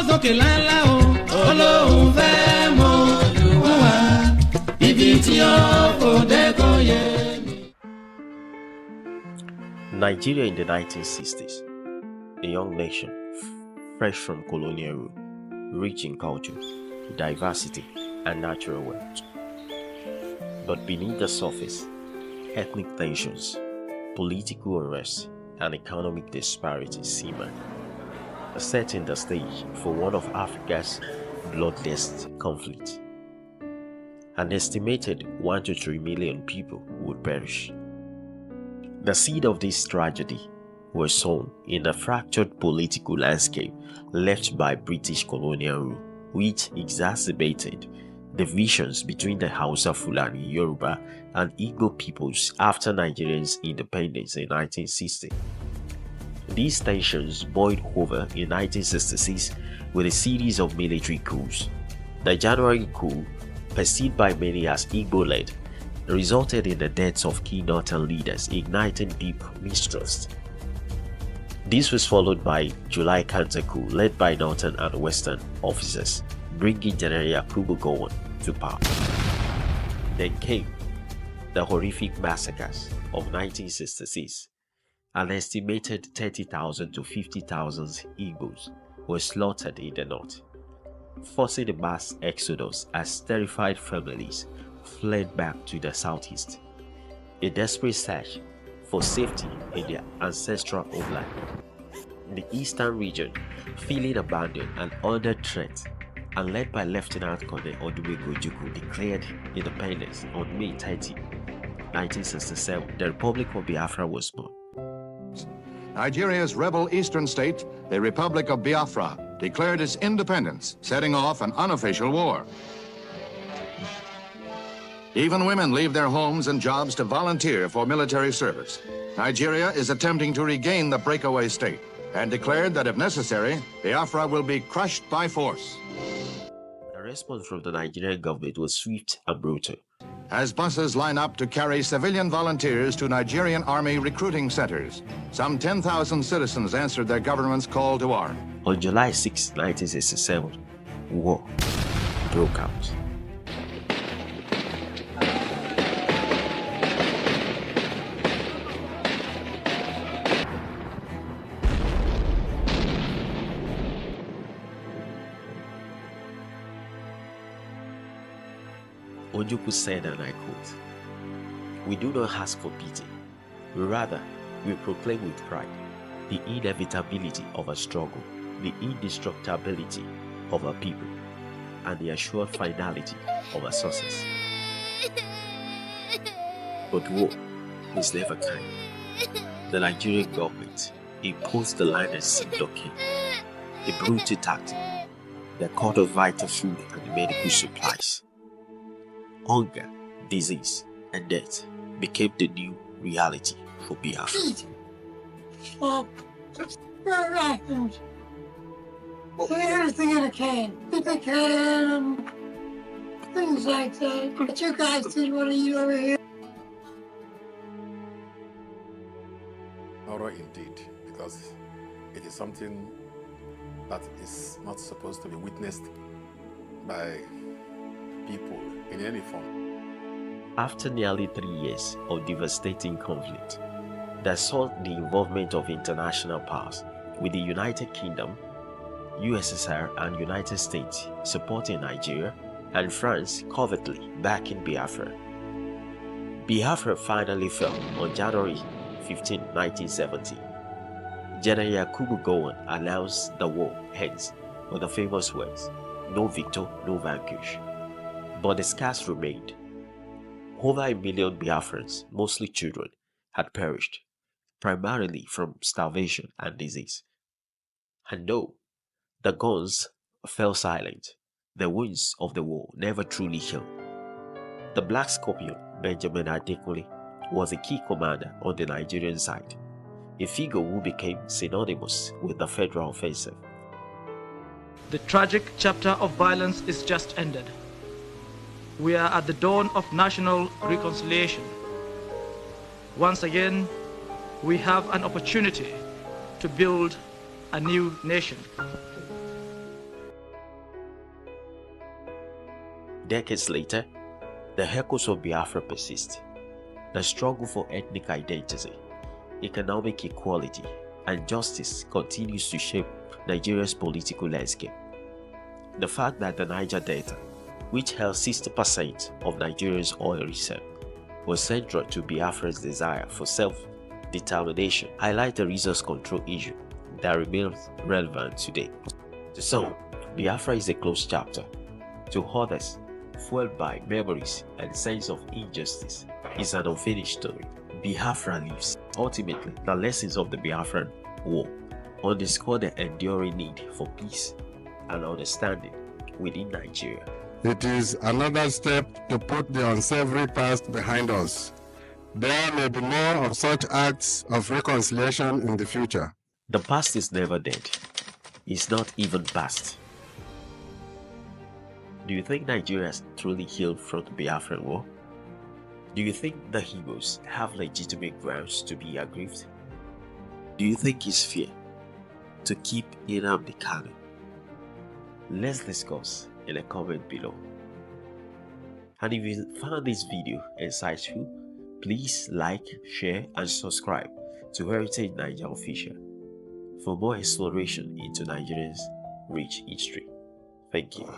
sókè láńlá o, Ọlọ́run fẹ́ mọ Olúwa, ibi tí ó kò dé kò yé mi. Nigeria in the 1960s, a young nation, fresh from colonial rule, rich in culture, diversity, and natural wealth. But beneath the surface, ethnic tensions, political unrest, and economic disparities simmer, setting the stage for one of Africa's bloodiest conflicts. An estimated 1 to 3 million people would perish. The seed of this tragedy was sown in the fractured political landscape left by British colonial rule, which exacerbated divisions between the Hausa, Fulani, Yoruba, and Igbo peoples after Nigeria's independence in 1960. These tensions boiled over in 1966 with a series of military coups. The January coup, perceived by many as Igbo-led, resulted in the deaths of key northern leaders, igniting deep mistrust. This was followed by July counter coup led by northern and western officers, bringing General Yakubu Gowon to power. Then came the horrific massacres of 1966. An estimated 30,000 to 50,000 Igbos were slaughtered in the north, forcing a mass exodus as terrified families fled back to the southeast. A desperate search for safety in their ancestral homeland. The eastern region, feeling abandoned and under threat, and led by Lieutenant Colonel Ojukwu, declared independence on May 30, 1967. The Republic of Biafra was born. Nigeria's rebel eastern state, the Republic of Biafra, declared its independence, setting off an unofficial war. Even women leave their homes and jobs to volunteer for military service. Nigeria is attempting to regain the breakaway state and declared that if necessary, Biafra will be crushed by force. The response from the Nigerian government was swift and brutal. As buses line up to carry civilian volunteers to Nigerian army recruiting centers, some 10,000 citizens answered their government's call to arms. On July 6, 1967, war broke out. Ojukwu said, and I quote, "We do not ask for pity. Rather, we proclaim with pride the inevitability of a struggle, the indestructibility of a people, and the assured finality of a success. But war is never kind. The Nigerian government imposed the land and sea blockade, a brutal tactic that cut off vital food and medical supplies. Hunger, disease, and death became the new reality for Biafra. Everything in a can. Things like that. But you guys didn't want to eat over here. Horror indeed, because it is something that is not supposed to be witnessed by people in any form. After nearly 3 years of devastating conflict that saw the involvement of international powers, with the United Kingdom, USSR, and United States supporting Nigeria, and France covertly backing Biafra, Biafra finally fell on January 15, 1970. General Yakubu Gowon announced the war ends with the famous words, "No victor, no vanquished." But the scars remained. Over 1 million Biafrans, mostly children, had perished, primarily from starvation and disease. And no, the guns fell silent. The wounds of the war never truly healed. The Black Scorpion, Benjamin Adekunle, was a key commander on the Nigerian side, a figure who became synonymous with the federal offensive. The tragic chapter of violence is just ended. We are at the dawn of national reconciliation. Once again, we have an opportunity to build a new nation. Decades later, the echoes of Biafra persist. The struggle for ethnic identity, economic equality, and justice continues to shape Nigeria's political landscape. The fact that the Niger Delta, which held 60% of Nigeria's oil reserve, was central to Biafra's desire for self-determination highlights the resource control issue that remains relevant today. To some, Biafra is a closed chapter. To others, fueled by memories and sense of injustice, is an unfinished story. Biafra lives. Ultimately, the lessons of the Biafran War underscore the enduring need for peace and understanding within Nigeria. It is another step to put the unsavory past behind us. There may be more of such acts of reconciliation in the future. The past is never dead. It's not even past. Do you think Nigeria has truly healed from the Biafran War? Do you think the Igbos have legitimate grounds to be aggrieved? Do you think it's fair to keep Nnamdi Kanu? Let's discuss in a comment below. And if you found this video insightful, please like, share, and subscribe to Heritage Niger Official for more exploration into Nigeria's rich history. Thank you.